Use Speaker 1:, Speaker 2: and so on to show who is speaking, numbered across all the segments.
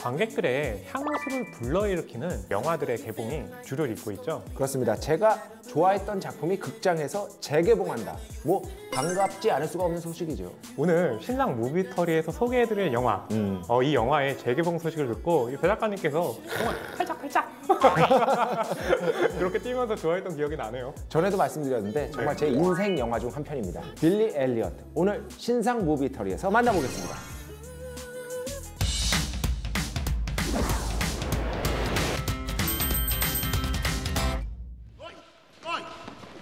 Speaker 1: 관객들의 향수를 불러일으키는 영화들의 개봉이 주를 잇고 있죠.
Speaker 2: 그렇습니다. 제가 좋아했던 작품이 극장에서 재개봉한다. 뭐 반갑지 않을 수가 없는 소식이죠.
Speaker 1: 오늘 신상 무비터리에서 소개해드릴 영화, 이 영화의 재개봉 소식을 듣고 이 배 작가님께서 정말 팔짝팔짝 그렇게 뛰면서 좋아했던 기억이 나네요.
Speaker 2: 전에도 말씀드렸는데 정말 제 인생 영화 중 한 편입니다. 빌리 엘리엇. 오늘 신상 무비터리에서 만나보겠습니다.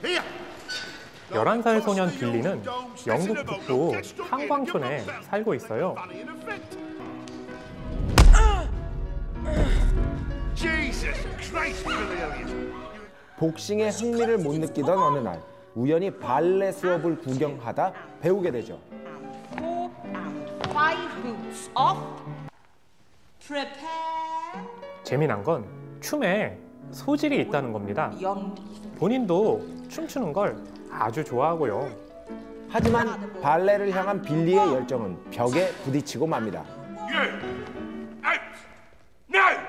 Speaker 3: Here.
Speaker 1: 11살 소년 빌리는 영국 북부 탄광촌에 살고 있어요.
Speaker 3: Jesus Christ, Billy.
Speaker 2: 복싱에 흥미를 못 느끼던 어느 날 우연히 발레 수업을 구경하다 배우게 되죠.
Speaker 4: Four and five boots off. Prepare.
Speaker 1: 재미난 건 춤에 소질이 있다는 겁니다.
Speaker 4: Beyond.
Speaker 1: 본인도 춤추는 걸 아주 좋아하고요.
Speaker 2: 하지만 발레를 향한 빌리의 열정은 벽에 부딪히고 맙니다.
Speaker 3: You out now.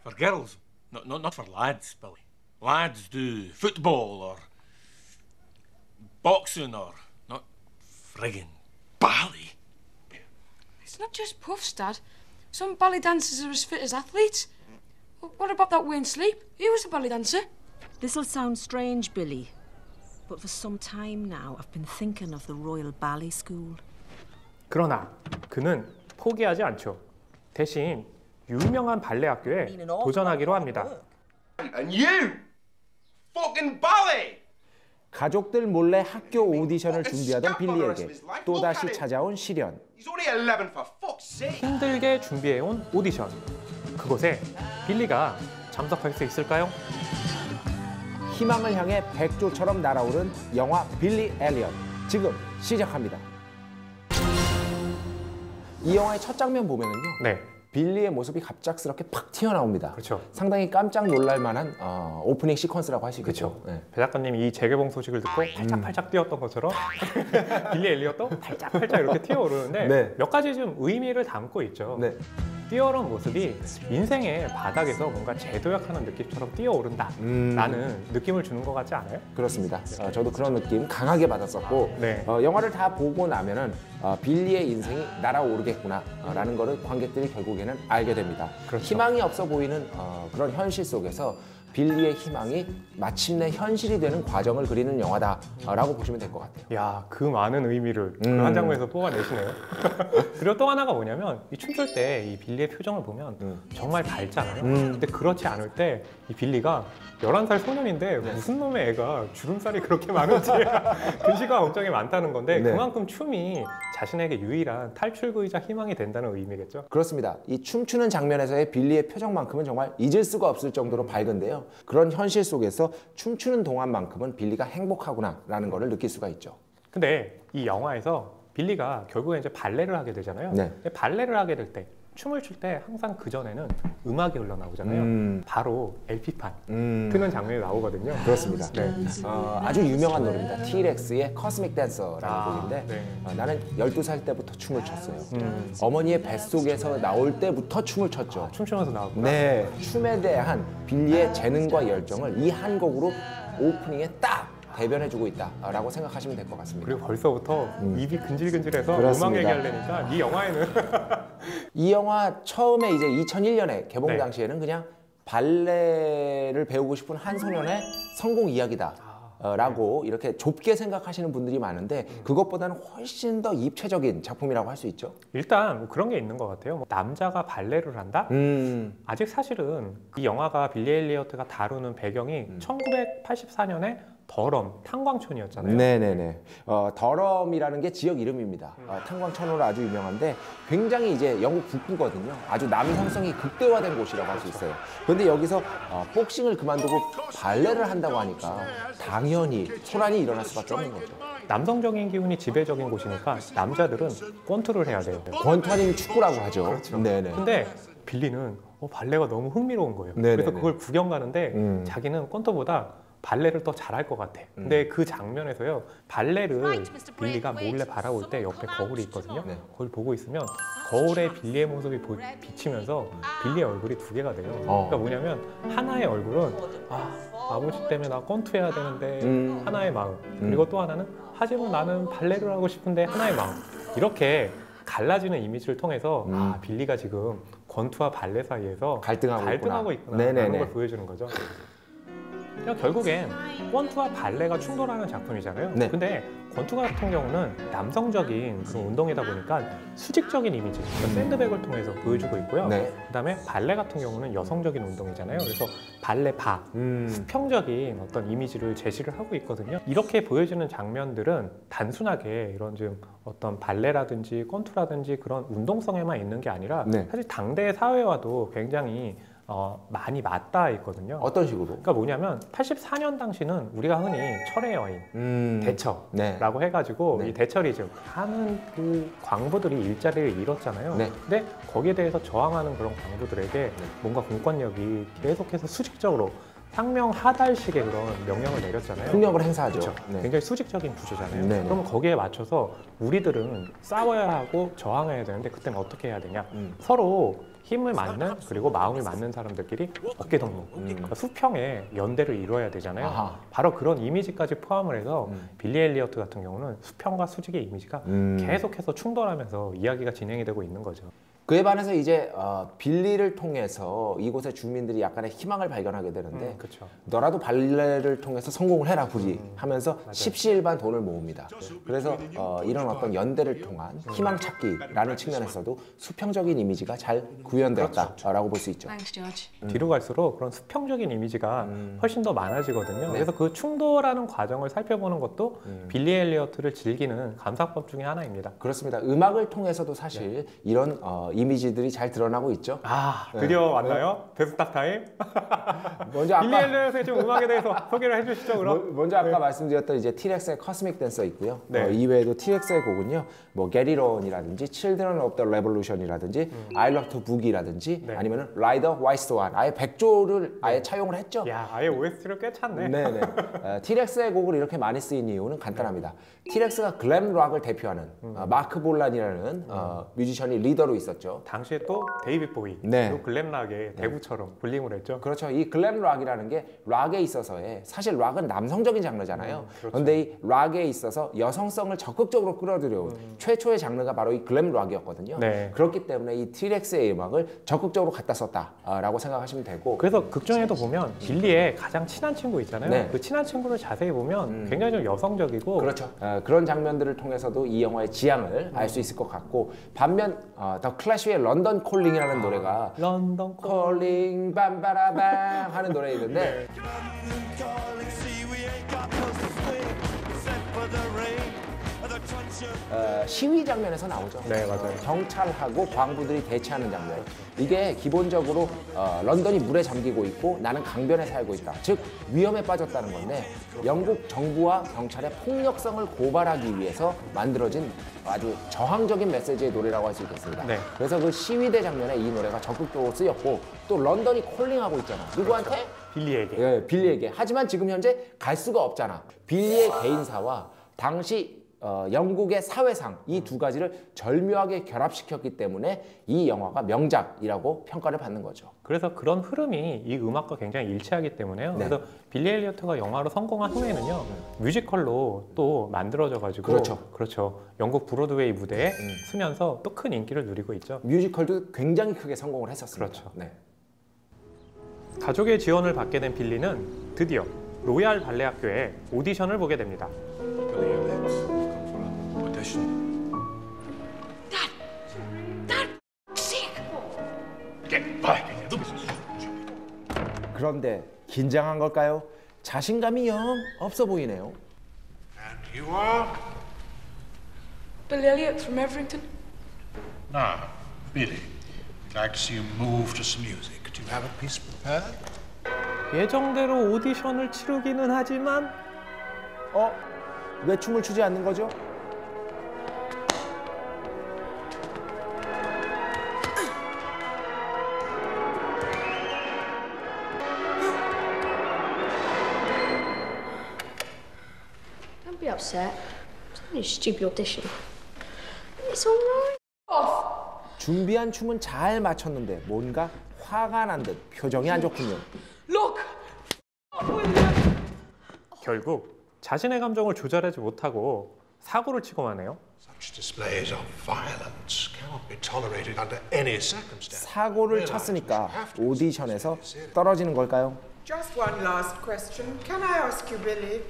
Speaker 5: For girls, not for lads, Billy. Lads do football or boxing or not friggin' ballet.
Speaker 6: It's not just puffs, Dad. Some ballet dancers are as fit as athletes. What about that Wayne Sleep? He was a ballet dancer.
Speaker 7: This'll sound strange, Billy, but for some time now I've been thinking of the Royal Ballet School.
Speaker 1: 그러나 그는 포기하지 않죠. 대신 유명한 발레 학교에 도전하기로 합니다.
Speaker 3: And you fucking ballet.
Speaker 2: 가족들 몰래 학교 오디션을 준비하던 빌리에게 또다시 찾아온 시련.
Speaker 3: He's only 11 for fuck's sake.
Speaker 1: 힘들게 준비해온 오디션. 그곳에 빌리가 참석할 수 있을까요?
Speaker 2: 희망을 향해 백조처럼 날아오른 영화 빌리 엘리엇. 지금 시작합니다. 이 영화의 첫 장면 보면은요.
Speaker 1: 네.
Speaker 2: 빌리의 모습이 갑작스럽게 팍 튀어나옵니다.
Speaker 1: 그렇죠.
Speaker 2: 상당히 깜짝 놀랄 만한 오프닝 시퀀스라고 할 수 있겠죠. 네.
Speaker 1: 배 작가님이 이 재개봉 소식을 듣고 팔짝팔짝 뛰었던 것처럼 빌리 엘리엇도 팔짝팔짝 이렇게 튀어오르는데
Speaker 2: 네.
Speaker 1: 몇 가지 좀 의미를 담고 있죠.
Speaker 2: 네.
Speaker 1: 뛰어오른 모습이 인생의 바닥에서 뭔가 재도약하는 느낌처럼 뛰어오른다라는 느낌을 주는 것 같지 않아요?
Speaker 2: 그렇습니다. 저도 그런 느낌 강하게 받았었고
Speaker 1: 네.
Speaker 2: 영화를 다 보고 나면은 빌리의 인생이 날아오르겠구나라는 거를 관객들이 결국에는 알게 됩니다.
Speaker 1: 그렇죠.
Speaker 2: 희망이 없어 보이는 그런 현실 속에서 빌리의 희망이 마침내 현실이 되는 과정을 그리는 영화다라고 보시면 될 것 같아요.
Speaker 1: 야, 그 많은 의미를 그 한 장면에서 뽑아내시네요. 그리고 또 하나가 뭐냐면 이 춤출 때 이 빌리의 표정을 보면 정말 밝잖아요. 근데 그렇지 않을 때 이 빌리가 11살 소년인데 무슨 놈의 애가 주름살이 그렇게 많은지 근시가 걱정이 많다는 건데
Speaker 2: 네.
Speaker 1: 그만큼 춤이 자신에게 유일한 탈출구이자 희망이 된다는 의미겠죠?
Speaker 2: 그렇습니다. 이 춤추는 장면에서의 빌리의 표정만큼은 정말 잊을 수가 없을 정도로 밝은데요. 그런 현실 속에서 춤추는 동안만큼은 빌리가 행복하구나라는 것을 느낄 수가 있죠.
Speaker 1: 근데 이 영화에서 빌리가 결국에 이제 발레를 하게 되잖아요.
Speaker 2: 네.
Speaker 1: 발레를 하게 될 때 춤을 출 때 항상 그전에는 음악이 흘러나오잖아요. 바로 LP판 트는 장면이 나오거든요.
Speaker 2: 그렇습니다.
Speaker 1: 네.
Speaker 2: 아주 유명한 노래입니다. T-Rex의 Cosmic Dancer라는 곡인데
Speaker 1: 네.
Speaker 2: 나는 12살 때부터 춤을 췄어요. 어머니의 뱃속에서 나올 때부터 춤을 췄죠.
Speaker 1: 춤추면서 나왔구나.
Speaker 2: 네, 춤에 대한 빌리의 재능과 열정을 이 한 곡으로 오프닝에 딱 대변해주고 있다라고 생각하시면 될 것 같습니다.
Speaker 1: 그리고 벌써부터 입이 근질근질해서
Speaker 2: 그렇습니다.
Speaker 1: 음악 얘기하려니까 이 영화에는
Speaker 2: 이 영화 처음에 이제 2001년에 개봉
Speaker 1: 네.
Speaker 2: 당시에는 그냥 발레를 배우고 싶은 한 소년의 성공 이야기다. 라고 이렇게 좁게 생각하시는 분들이 많은데 그것보다는 훨씬 더 입체적인 작품이라고 할 수 있죠.
Speaker 1: 일단 뭐 그런 게 있는 것 같아요. 남자가 발레를 한다? 아직 사실은 이 영화가 빌리 엘리엇가 다루는 배경이 1984년에 더럼 탄광촌이었잖아요.
Speaker 2: 네네네. 더럼이라는 게 지역 이름입니다. 탄광촌으로 아주 유명한데 굉장히 이제 영국 북부거든요. 아주 남성성이 극대화된 곳이라고 할 수 있어요. 그런데 여기서 복싱을 그만두고 발레를 한다고 하니까 당연히 소란이 일어날 수밖에 없는 거죠.
Speaker 1: 남성적인 기운이 지배적인 곳이니까 남자들은 권투를 해야 돼요.
Speaker 2: 권투 아니면 축구라고 하죠.
Speaker 1: 그렇죠.
Speaker 2: 네네.
Speaker 1: 근데 빌리는 발레가 너무 흥미로운 거예요.
Speaker 2: 네네네.
Speaker 1: 그래서 그걸 구경 가는데 자기는 권투보다 발레를 더 잘할 것 같아. 근데 그 장면에서요, 발레를 빌리가 몰래 바라볼 때 옆에 거울이 있거든요.
Speaker 2: 네.
Speaker 1: 그걸 보고 있으면 거울에 빌리의 모습이 비치면서 빌리의 얼굴이 두 개가 돼요. 그러니까 뭐냐면 하나의 얼굴은 아버지 때문에 나 권투해야 되는데 하나의 마음, 그리고 또 하나는 하지만 나는 발레를 하고 싶은데 하나의 마음. 이렇게 갈라지는 이미지를 통해서 빌리가 지금 권투와 발레 사이에서
Speaker 2: 갈등하고
Speaker 1: 있구나라는 걸 보여주는 거죠. 그냥 결국엔 권투와 발레가 충돌하는 작품이잖아요.
Speaker 2: 네.
Speaker 1: 근데 권투 같은 경우는 남성적인 그런 운동이다 보니까 수직적인 이미지, 그러니까 샌드백을 통해서 보여주고 있고요.
Speaker 2: 네.
Speaker 1: 그다음에 발레 같은 경우는 여성적인 운동이잖아요. 그래서 발레 바, 수평적인 어떤 이미지를 제시를 하고 있거든요. 이렇게 보여주는 장면들은 단순하게 이런 좀 어떤 발레라든지 권투라든지 그런 운동성에만 있는 게 아니라
Speaker 2: 네.
Speaker 1: 사실 당대 사회와도 굉장히 많이 맞닿아 있거든요.
Speaker 2: 어떤 식으로?
Speaker 1: 그러니까 뭐냐면 84년 당시는 우리가 흔히 철의 여인, 대처라고
Speaker 2: 네.
Speaker 1: 해가지고
Speaker 2: 네.
Speaker 1: 이 대처리즘 하는 그 광부들이 일자리를 잃었잖아요.
Speaker 2: 네.
Speaker 1: 근데 거기에 대해서 저항하는 그런 광부들에게 뭔가 공권력이 계속해서 수직적으로 상명하달식의 그런 명령을 내렸잖아요.
Speaker 2: 폭력을 행사하죠.
Speaker 1: 그렇죠.
Speaker 2: 네.
Speaker 1: 굉장히 수직적인 구조잖아요.
Speaker 2: 네,
Speaker 1: 그러면 거기에 맞춰서 우리들은 싸워야 하고 저항해야 되는데 그때는 어떻게 해야 되냐? 서로 힘을 맞는 그리고 마음을 맞는 사람들끼리 어깨동무, 그러니까 수평의 연대를 이루어야 되잖아요.
Speaker 2: 아하.
Speaker 1: 바로 그런 이미지까지 포함을 해서 빌리 엘리어트 같은 경우는 수평과 수직의 이미지가 계속해서 충돌하면서 이야기가 진행이 되고 있는 거죠.
Speaker 2: 그에 반해서 이제 빌리를 통해서 이곳의 주민들이 약간의 희망을 발견하게 되는데
Speaker 1: 그렇죠.
Speaker 2: 너라도 발레를 통해서 성공을 해라 부리 하면서 십시일반 돈을 모읍니다. 그래서 이런 어떤 연대를 통한 희망 찾기라는 측면에서도 수평적인 이미지가 잘 구현되었다라고 볼 수 있죠.
Speaker 6: Thanks, George.
Speaker 1: 뒤로 갈수록 그런 수평적인 이미지가 훨씬 더 많아지거든요. 그래서 그 충돌하는 과정을 살펴보는 것도 빌리 엘리어트를 즐기는 감상법 중에 하나입니다.
Speaker 2: 그렇습니다. 음악을 통해서도 사실 이런 이미지들이 잘 드러나고 있죠.
Speaker 1: 드디어 왔나요? 데스탁 타임?
Speaker 2: 먼저
Speaker 1: 빌리
Speaker 2: 아까
Speaker 1: 엘리어트의 좀 음악에 대해서 소개를 해주시죠, 그럼.
Speaker 2: 먼저 아까 말씀드렸던 이제 티렉스의 커스믹 댄서 있고요.
Speaker 1: 네.
Speaker 2: 이외에도 티렉스의 곡은요, 뭐 게리론이라든지 Children of the Revolution이라든지 I Love to Boogie라든지
Speaker 1: 네.
Speaker 2: 아니면은 Rider Wise One, 아예 백조를 아예 차용을 했죠.
Speaker 1: 야, 아예 OST를 꽤 찾네.
Speaker 2: 네네. 티렉스의 곡을 이렇게 많이 쓰인 이유는 간단합니다. 티렉스가 글램 락을 대표하는 마크 볼란이라는 뮤지션이 리더로 있었죠.
Speaker 1: 당시에 또 데이빗 보이,
Speaker 2: 네.
Speaker 1: 그리고 글램락의 대부처럼 불림을 했죠.
Speaker 2: 그렇죠. 이 글램 락이라는 게 락에 있어서의 사실 락은 남성적인 장르잖아요.
Speaker 1: 그렇죠.
Speaker 2: 그런데 이 락에 있어서 여성성을 적극적으로 끌어들여온 최초의 장르가 바로 이 글램 락이었거든요.
Speaker 1: 네.
Speaker 2: 그렇기 때문에 이 티렉스의 음악을 적극적으로 갖다 썼다라고 생각하시면 되고.
Speaker 1: 그래서 극중에도 보면 빌리의 가장 친한 친구 있잖아요.
Speaker 2: 네.
Speaker 1: 그 친한 친구를 자세히 보면 굉장히 좀 여성적이고
Speaker 2: 그렇죠. 그런 장면들을 통해서도 이 영화의 지향을 알 수 있을 것 같고, 반면 더 클래시의 런던 콜링이라는 노래가
Speaker 1: 런던
Speaker 2: 콜링 빰바라밤 하는 노래 있는데 시위 장면에서 나오죠.
Speaker 1: 네, 맞아요.
Speaker 2: 경찰하고 광부들이 대치하는 장면. 이게 기본적으로 런던이 물에 잠기고 있고 나는 강변에 살고 있다. 즉 위험에 빠졌다는 건데, 영국 정부와 경찰의 폭력성을 고발하기 위해서 만들어진 아주 저항적인 메시지의 노래라고 할 수 있겠습니다.
Speaker 1: 네.
Speaker 2: 그래서 그 시위대 장면에 이 노래가 적극적으로 쓰였고, 또 런던이 콜링하고 있잖아. 누구한테?
Speaker 1: 빌리에게.
Speaker 2: 예, 빌리에게. 하지만 지금 현재 갈 수가 없잖아. 빌리의 개인사와 당시 영국의 사회상, 이 두 가지를 절묘하게 결합시켰기 때문에 이 영화가 명작이라고 평가를 받는 거죠.
Speaker 1: 그래서 그런 흐름이 이 음악과 굉장히 일치하기 때문에요.
Speaker 2: 네.
Speaker 1: 그래서 빌리 엘리어트가 영화로 성공한 후에는요, 뮤지컬로 또 만들어져가지고 그렇죠. 영국 브로드웨이 무대에 쓰면서 또 큰 인기를 누리고 있죠.
Speaker 2: 뮤지컬도 굉장히 크게 성공을 했었습니다.
Speaker 1: 그렇죠.
Speaker 2: 네.
Speaker 1: 가족의 지원을 받게 된 빌리는 드디어 로얄 발레 학교에 오디션을 보게 됩니다.
Speaker 5: Billy Elliot's come for an audition. Get back in the business.
Speaker 2: 그런데 긴장한 걸까요? 자신감이 영 없어 보이네요.
Speaker 3: And you are?
Speaker 6: Billy Elliot from Everington.
Speaker 3: Now, Billy, we'd like to see you move to some music. Do you have a piece prepared?
Speaker 1: 예정대로 오디션을 치르기는 하지만
Speaker 2: 왜 춤을 추지 않는 거죠?
Speaker 8: upset. It's only a stupid audition. It's all right.
Speaker 2: 준비한 춤은 잘 맞췄는데 뭔가 화가 난 듯 표정이 안 좋군요.
Speaker 6: Look!
Speaker 1: 결국 자신의 감정을 조절하지 못하고 사고를 치고 마네요.
Speaker 3: Such displays of violence cannot be tolerated under any circumstance.
Speaker 2: 사고를 쳤으니까 오디션에서 떨어지는 걸까요?
Speaker 9: Just one last question. Can I ask you, Billy,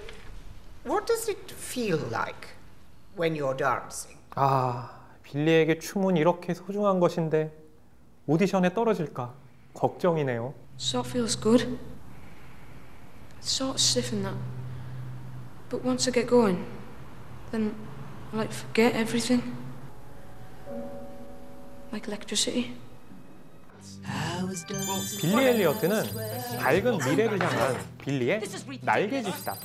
Speaker 9: what does it feel like when you're dancing?
Speaker 1: 아, 빌리에게 춤은 이렇게 소중한 것인데 오디션에 떨어질까 걱정이네요.
Speaker 6: Sort of feels good. It's sort of stiff and that. But once I get going, then I like forget everything. Like electricity.
Speaker 1: 빌리 엘리어트는 밝은 미래를 향한 빌리의 날개짓이다.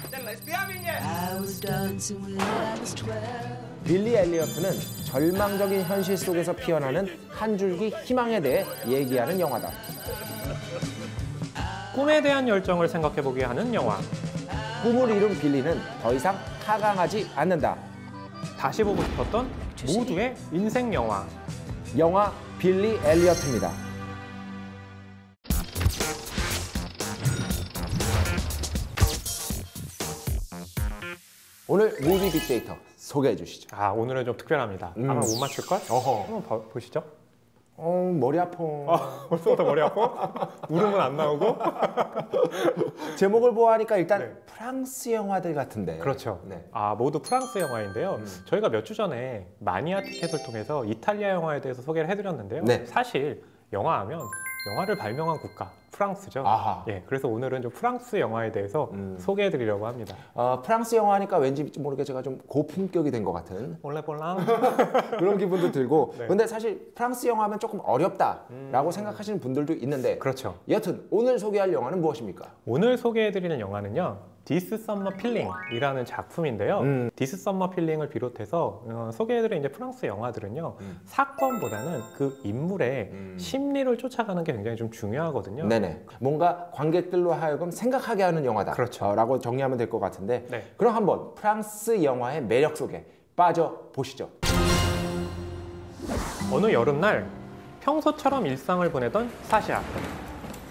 Speaker 2: 빌리 엘리어트는 절망적인 현실 속에서 피어나는 한 줄기 희망에 대해 얘기하는 영화다.
Speaker 1: 꿈에 대한 열정을 생각해보게 하는 영화.
Speaker 2: 꿈을 이룬 빌리는 더 이상 하강하지 않는다.
Speaker 1: 다시 보고 싶었던 모두의 인생 영화.
Speaker 2: 영화 빌리 엘리어트입니다. 오늘 무비 빅데이터 소개해 주시죠.
Speaker 1: 아, 오늘은 좀 특별합니다. 아마 못 맞출걸? 한번 보시죠.
Speaker 2: 머리 아파.
Speaker 1: 벌써부터 머리 아파? 울음은 안 나오고?
Speaker 2: 제목을 보아하니까 일단
Speaker 1: 네.
Speaker 2: 프랑스 영화들 같은데.
Speaker 1: 그렇죠.
Speaker 2: 네.
Speaker 1: 아, 모두 프랑스 영화인데요. 저희가 몇 주 전에 마니아 티켓을 통해서 이탈리아 영화에 대해서 소개를 해드렸는데요.
Speaker 2: 네.
Speaker 1: 사실 영화 하면 영화를 발명한 국가 프랑스죠.
Speaker 2: 아하.
Speaker 1: 예, 그래서 오늘은 좀 프랑스 영화에 대해서 소개해드리려고 합니다.
Speaker 2: 프랑스 영화니까 왠지 모르게 제가 좀 고품격이 된 것 같은
Speaker 1: 볼랑볼랑.
Speaker 2: 그런 기분도 들고.
Speaker 1: 네.
Speaker 2: 근데 사실 프랑스 영화 하면 조금 어렵다라고 생각하시는 분들도 있는데.
Speaker 1: 그렇죠.
Speaker 2: 여튼 오늘 소개할 영화는 무엇입니까?
Speaker 1: 오늘 소개해드리는 영화는요. This Summer Feeling이라는 작품인데요. This Summer Feeling을 비롯해서 소개해드린 이제 프랑스 영화들은요. 사건보다는 그 인물의 심리를 쫓아가는 게 굉장히 좀 중요하거든요.
Speaker 2: 네네. 뭔가 관객들로 하여금 생각하게 하는 영화다.
Speaker 1: 그렇죠.
Speaker 2: 라고 정리하면 될 것 같은데.
Speaker 1: 네.
Speaker 2: 그럼 한번 프랑스 영화의 매력 속에 빠져보시죠.
Speaker 1: 어느 여름날 평소처럼 일상을 보내던 사샤.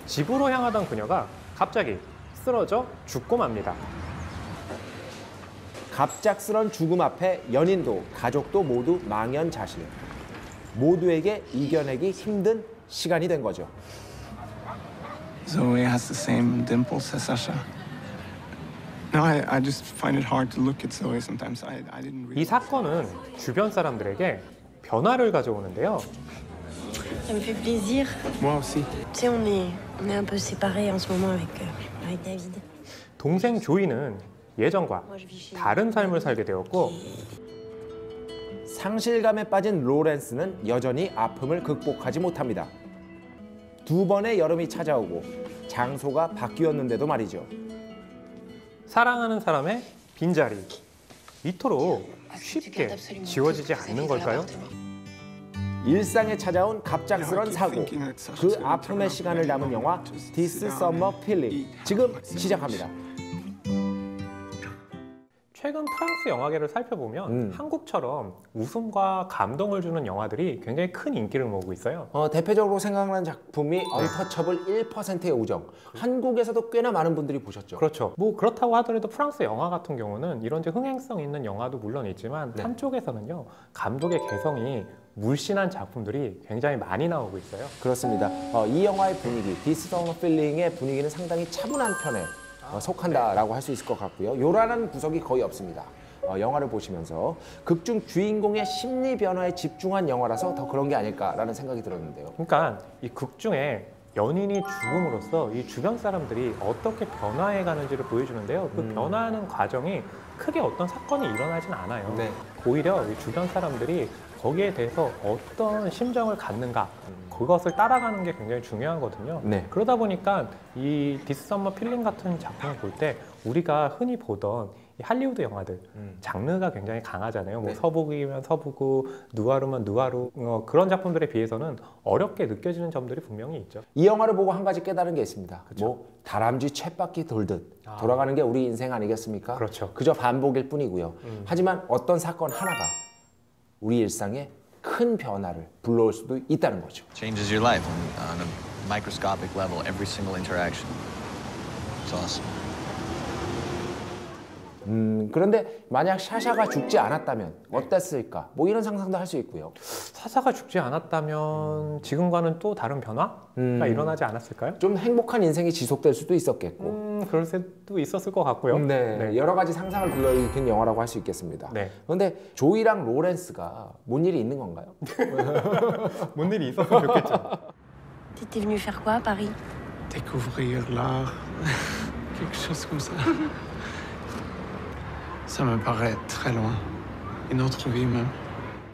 Speaker 1: 집으로 향하던 그녀가 갑자기 쓰러져 죽고 맙니다.
Speaker 2: 갑작스런 죽음 앞에 연인도 가족도 모두 망연자실. 모두에게 이겨내기 힘든 시간이 된 거죠.
Speaker 10: Zoe has the same dimples as Sasha. No, I just find it hard to look at Zoe sometimes. I didn't really...
Speaker 1: 이 사건은 주변 사람들에게 변화를 가져오는데요.
Speaker 8: Ça me fait plaisir.
Speaker 10: Moi aussi.
Speaker 8: Tu sais, on est un peu séparés en ce moment avec David.
Speaker 1: 동생 조이는 예전과 다른 삶을 살게 되었고
Speaker 2: 상실감에 빠진 로렌스는 여전히 아픔을 극복하지 못합니다. 두 번의 여름이 찾아오고 장소가 바뀌었는데도 말이죠.
Speaker 1: 사랑하는 사람의 빈자리 이토록 쉽게 지워지지 않는 걸까요?
Speaker 2: 일상에 찾아온 갑작스런 사고, 그 아픔의 시간을 담은 영화 This Summer Feeling 지금 시작합니다.
Speaker 1: 최근 프랑스 영화계를 살펴보면 한국처럼 웃음과 감동을 주는 영화들이 굉장히 큰 인기를 모으고 있어요.
Speaker 2: 대표적으로 생각나는 작품이 언터처블 1%의 우정. 한국에서도 꽤나 많은 분들이 보셨죠.
Speaker 1: 그렇죠. 뭐 그렇다고 하더라도 프랑스 영화 같은 경우는 이런 흥행성 있는 영화도 물론 있지만
Speaker 2: 네.
Speaker 1: 한쪽에서는요 감독의 개성이 물씬한 작품들이 굉장히 많이 나오고 있어요.
Speaker 2: 그렇습니다. 이 영화의 분위기, This Summer Feeling의 분위기는 상당히 차분한 편에 속한다라고 할 수 있을 것 같고요. 요란한 구석이 거의 없습니다. 영화를 보시면서 극중 주인공의 심리 변화에 집중한 영화라서 더 그런 게 아닐까라는 생각이 들었는데요.
Speaker 1: 그러니까 이 극 중에 연인이 죽음으로써 이 주변 사람들이 어떻게 변화해 가는지를 보여주는데요. 그 변화하는 과정이 크게 어떤 사건이 일어나진 않아요.
Speaker 2: 네.
Speaker 1: 오히려 이 주변 사람들이 거기에 대해서 어떤 심정을 갖는가 그것을 따라가는 게 굉장히 중요하거든요.
Speaker 2: 네.
Speaker 1: 그러다 보니까 이 디스 썸머 필링 같은 작품을 볼 때 우리가 흔히 보던 이 할리우드 영화들 장르가 굉장히 강하잖아요. 뭐
Speaker 2: 네.
Speaker 1: 서부기면 서부고 누아르면 누아르 그런 작품들에 비해서는 어렵게 느껴지는 점들이 분명히 있죠.
Speaker 2: 이 영화를 보고 한 가지 깨달은 게 있습니다. 뭐 다람쥐 쳇바퀴 돌듯 돌아가는 게 우리 인생 아니겠습니까?
Speaker 1: 그렇죠.
Speaker 2: 그저 반복일 뿐이고요. 하지만 어떤 사건 하나가 우리 일상에 큰 변화를 불러올 수도 있다는 거죠.
Speaker 11: Changes your life on a microscopic level, every single interaction. It's awesome.
Speaker 2: 그런데 만약 샤샤가 죽지 않았다면 어땠을까? 뭐 이런 상상도 할 수 있고요.
Speaker 1: 사사가 죽지 않았다면 지금과는 또 다른 변화가 일어나지 않았을까요?
Speaker 2: 좀 행복한 인생이 지속될 수도 있었겠고.
Speaker 1: 그럴 수도 있었을 것 같고요.
Speaker 2: 네, 여러 가지 상상을 불러일으킨 영화라고 할 수 있겠습니다.
Speaker 1: 네.
Speaker 2: 그런데 조이랑 로렌스가 뭔 일이 있는 건가요?
Speaker 1: 뭔 일이 있었으면 좋겠죠.
Speaker 8: T'étais venu faire quoi à Paris?
Speaker 10: Découvrir l'art. Quelque chose comme ça. Ça me paraît très loin. Une autre vie même.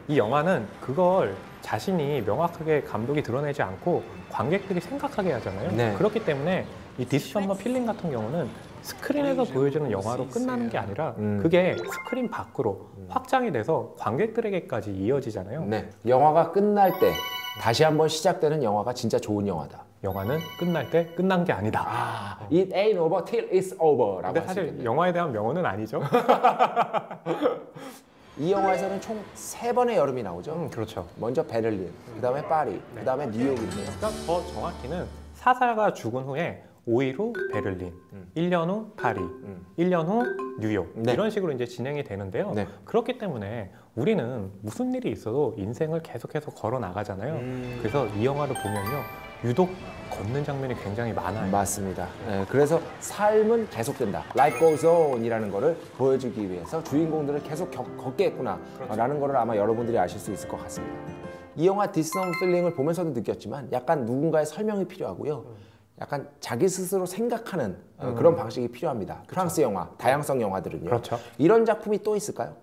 Speaker 1: 이 영화는 그걸 자신이 명확하게 감독이 드러내지 않고 관객들이 생각하게 하잖아요.
Speaker 2: 네.
Speaker 1: 그렇기 때문에 이 디스 썸머 필링 같은 경우는 스크린에서 보여주는 영화로 끝나는 게 아니라 그게 스크린 밖으로 확장이 돼서 관객들에게까지 이어지잖아요.
Speaker 2: 네, 영화가 끝날 때 다시 한번 시작되는 영화가 진짜 좋은 영화다.
Speaker 1: 영화는 끝날 때 끝난 게 아니다.
Speaker 2: It ain't over till it's over 라고
Speaker 1: 근데
Speaker 2: 할 수
Speaker 1: 사실
Speaker 2: 있겠네요.
Speaker 1: 영화에 대한 명언은 아니죠.
Speaker 2: 이 영화에서는 총 3번의 여름이 나오죠.
Speaker 1: 그렇죠.
Speaker 2: 먼저 베를린, 그 다음에 파리, 그 다음에 뉴욕이네요.
Speaker 1: 그러니까 더 정확히는 사사가 죽은 후에 5일 후 베를린, 1년 후 파리, 1년 후 뉴욕
Speaker 2: 네.
Speaker 1: 이런 식으로 이제 진행이 되는데요.
Speaker 2: 네.
Speaker 1: 그렇기 때문에 우리는 무슨 일이 있어도 인생을 계속해서 걸어 나가잖아요. 그래서 이 영화를 보면요, 유독 걷는 장면이 굉장히 많아요.
Speaker 2: 맞습니다. 네, 그래서 삶은 계속된다. Life goes on이라는 거를 보여주기 위해서 주인공들을 계속 걷게 했구나 라는 거를 아마 여러분들이 아실 수 있을 것 같습니다. 이 영화 디스 썸머 필링을 보면서도 느꼈지만 약간 누군가의 설명이 필요하고요. 약간 자기 스스로 생각하는 그런 방식이 필요합니다. 프랑스 영화, 다양성 영화들은요.
Speaker 1: 그렇죠.
Speaker 2: 이런 작품이 또 있을까요?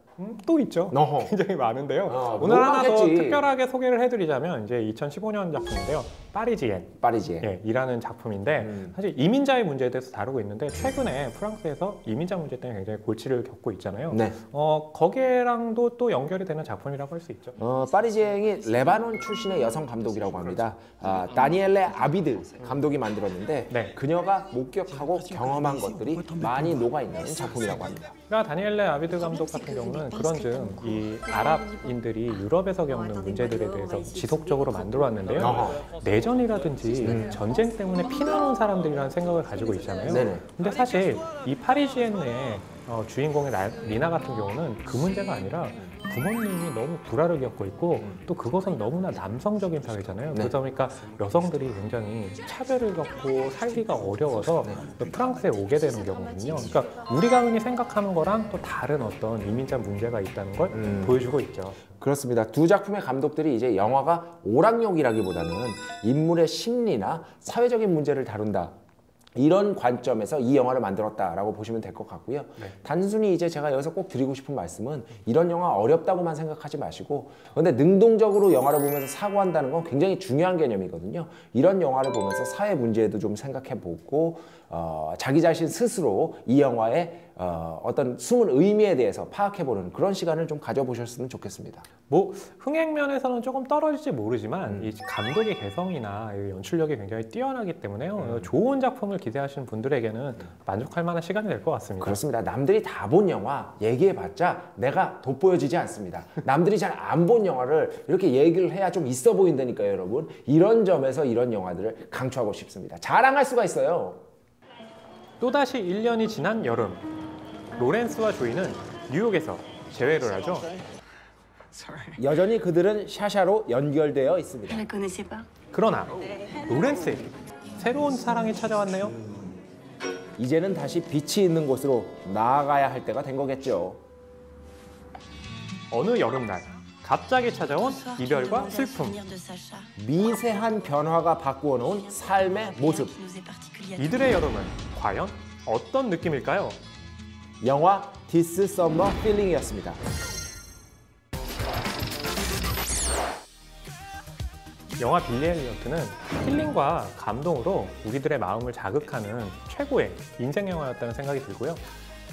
Speaker 1: 또 있죠.
Speaker 2: 어허.
Speaker 1: 굉장히 많은데요.
Speaker 2: 너무
Speaker 1: 오늘 하나 더
Speaker 2: 많겠지.
Speaker 1: 특별하게 소개를 해드리자면 이제 2015년 작품인데요. 파리지엔.
Speaker 2: 파리지엔.
Speaker 1: 예, 이라는 작품인데 사실 이민자의 문제에 대해서 다루고 있는데 최근에 프랑스에서 이민자 문제 때문에 굉장히 골치를 겪고 있잖아요.
Speaker 2: 네.
Speaker 1: 거기랑도 또 연결이 되는 작품이라고 할 수 있죠.
Speaker 2: 파리지앵이 레바논 출신의 여성 감독이라고 합니다. 다니엘레 아비드 감독이 만들었는데
Speaker 1: 네.
Speaker 2: 그녀가 목격하고 경험한 것들이 많이 녹아있는 작품이라고 합니다.
Speaker 1: 그러니까 다니엘레 아비드 감독 같은 경우는 그런즉 이 아랍인들이 유럽에서 겪는 문제들에 대해서 지속적으로 만들어 왔는데요. 내전이라든지 전쟁 때문에 피난 온 사람들이라는 생각을 가지고 있잖아요.
Speaker 2: 네네.
Speaker 1: 근데 사실 이 파리지엔의 주인공의 리나 같은 경우는 그 문제가 아니라 부모님이 너무 불화를 겪고 있고 또 그것은 너무나 남성적인 사회잖아요. 그러다 보니까 여성들이 굉장히 차별을 겪고 살기가 어려워서 프랑스에 오게 되는 경우거든요. 그러니까 우리가 흔히 생각하는 거랑 또 다른 어떤 이민자 문제가 있다는 걸 보여주고 있죠.
Speaker 2: 그렇습니다. 두 작품의 감독들이 이제 영화가 오락용이라기보다는 인물의 심리나 사회적인 문제를 다룬다. 이런 관점에서 이 영화를 만들었다라고 보시면 될 것 같고요.
Speaker 1: 네.
Speaker 2: 단순히 이제 제가 여기서 꼭 드리고 싶은 말씀은 이런 영화 어렵다고만 생각하지 마시고 근데 능동적으로 영화를 보면서 사고한다는 건 굉장히 중요한 개념이거든요. 이런 영화를 보면서 사회 문제도 좀 생각해보고 자기 자신 스스로 이 영화의 어떤 숨은 의미에 대해서 파악해보는 그런 시간을 좀 가져보셨으면 좋겠습니다.
Speaker 1: 뭐 흥행 면에서는 조금 떨어질지 모르지만 이 감독의 개성이나 이 연출력이 굉장히 뛰어나기 때문에요. 좋은 작품을 기대하시는 분들에게는 만족할 만한 시간이 될 것 같습니다.
Speaker 2: 그렇습니다. 남들이 다 본 영화 얘기해봤자 내가 돋보여지지 않습니다. 남들이 잘 안 본 영화를 이렇게 얘기를 해야 좀 있어 보인다니까요, 여러분. 이런 점에서 이런 영화들을 강추하고 싶습니다. 자랑할 수가 있어요.
Speaker 1: 또다시 1년이 지난 여름, 로렌스와 조이는 뉴욕에서 재회를 하죠.
Speaker 2: 여전히 그들은 샤샤로 연결되어 있습니다.
Speaker 1: 그러나 로렌스에게 새로운 사랑이 찾아왔네요.
Speaker 2: 이제는 다시 빛이 있는 곳으로 나아가야 할 때가 된 거겠죠.
Speaker 1: 어느 여름날 갑자기 찾아온 이별과 슬픔.
Speaker 2: 미세한 변화가 바꾸어 놓은 삶의 모습.
Speaker 1: 이들의 여름은 과연 어떤 느낌일까요?
Speaker 2: 영화 디스 썸머 필링이었습니다.
Speaker 1: 영화 빌리 엘리어트는 힐링과 감동으로 우리들의 마음을 자극하는 최고의 인생 영화였다는 생각이 들고요.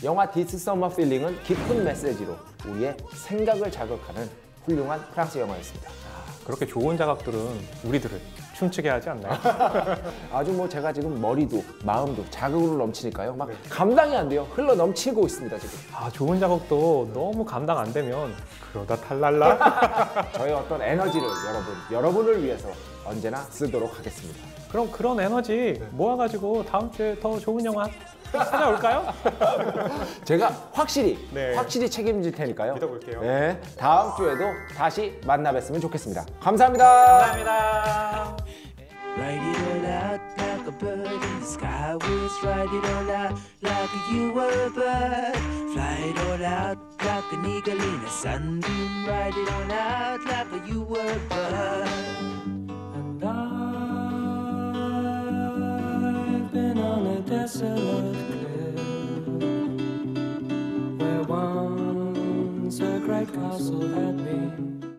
Speaker 2: 영화 This Summer Feeling은 깊은 메시지로 우리의 생각을 자극하는 훌륭한 프랑스 영화였습니다.
Speaker 1: 그렇게 좋은 자극들은 우리들을 춤추게 하지 않나요?
Speaker 2: 아주 뭐 제가 지금 머리도 마음도 자극으로 넘치니까요. 막 감당이 안 돼요. 흘러 넘치고 있습니다 지금.
Speaker 1: 좋은 자극도 너무 감당 안 되면 그러다 탈랄라.
Speaker 2: 저의 어떤 에너지를 여러분을 위해서 언제나 쓰도록 하겠습니다.
Speaker 1: 그럼 그런 에너지 모아가지고 다음 주에 더 좋은 영화 찾아올까요?
Speaker 2: 제가 확실히
Speaker 1: 네.
Speaker 2: 책임질 테니까요.
Speaker 1: 믿어볼게요.
Speaker 2: 네, 다음 주에도 다시 만나 뵀으면 좋겠습니다. 감사합니다.
Speaker 1: 감사합니다.
Speaker 12: Write it all out like a bird in the sky. Was write it all out like you were a bird. Fly it all out like an eagle in a sunbeam. Write it all out like you were a bird. And I've been on a desolate cliff where once a great castle had been.